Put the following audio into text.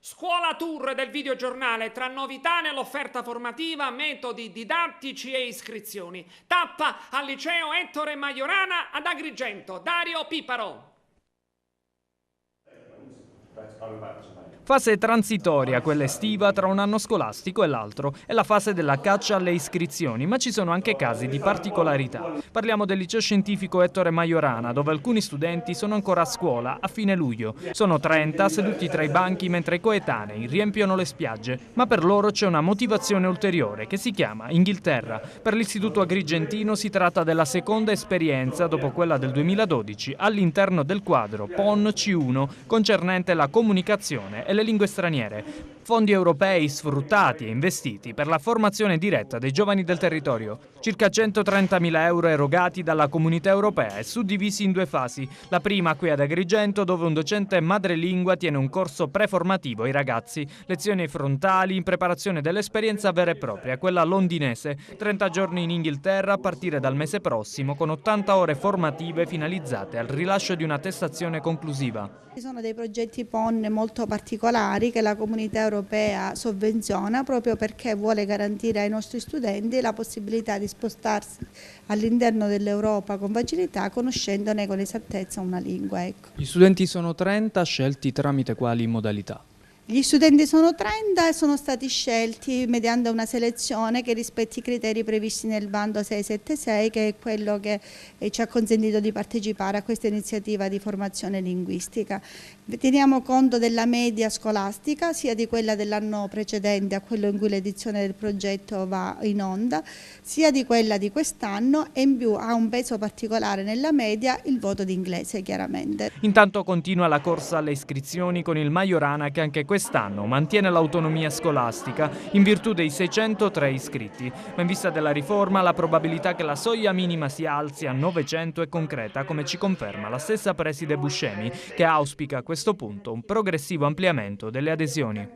Scuola tour del videogiornale tra novità nell'offerta formativa, metodi didattici e iscrizioni. Tappa al liceo Ettore Majorana ad Agrigento. Dario Piparo. Fase transitoria, quella estiva, tra un anno scolastico e l'altro. È la fase della caccia alle iscrizioni, ma ci sono anche casi di particolarità. Parliamo del liceo scientifico Ettore Majorana, dove alcuni studenti sono ancora a scuola a fine luglio. Sono 30 seduti tra i banchi mentre i coetanei riempiono le spiagge, ma per loro c'è una motivazione ulteriore che si chiama Inghilterra. Per l'istituto agrigentino si tratta della seconda esperienza, dopo quella del 2012, all'interno del quadro PON C1, concernente la comunicazione e le lingue straniere. Fondi europei sfruttati e investiti per la formazione diretta dei giovani del territorio. Circa 130.000 euro erogati dalla Comunità Europea e suddivisi in due fasi. La prima qui ad Agrigento, dove un docente madrelingua tiene un corso preformativo ai ragazzi. Lezioni frontali in preparazione dell'esperienza vera e propria, quella londinese. 30 giorni in Inghilterra a partire dal mese prossimo, con 80 ore formative finalizzate al rilascio di un'attestazione conclusiva. Ci sono dei progetti PON molto particolari che la Comunità Europea sovvenziona proprio perché vuole garantire ai nostri studenti la possibilità di spostarsi all'interno dell'Europa con facilità, conoscendone con esattezza una lingua. Ecco. Gli studenti sono 30, scelti tramite quali modalità? Gli studenti sono 30 e sono stati scelti mediante una selezione che rispetti i criteri previsti nel bando 676, che è quello che ci ha consentito di partecipare a questa iniziativa di formazione linguistica. Teniamo conto della media scolastica, sia di quella dell'anno precedente a quello in cui l'edizione del progetto va in onda, sia di quella di quest'anno, e in più ha un peso particolare nella media il voto d'inglese, chiaramente. Intanto continua la corsa alle iscrizioni con il Majorana, che anche quest'anno mantiene l'autonomia scolastica in virtù dei 603 iscritti, ma in vista della riforma la probabilità che la soglia minima si alzi a 900 è concreta, come ci conferma la stessa preside Buscemi, che auspica a questo punto un progressivo ampliamento delle adesioni.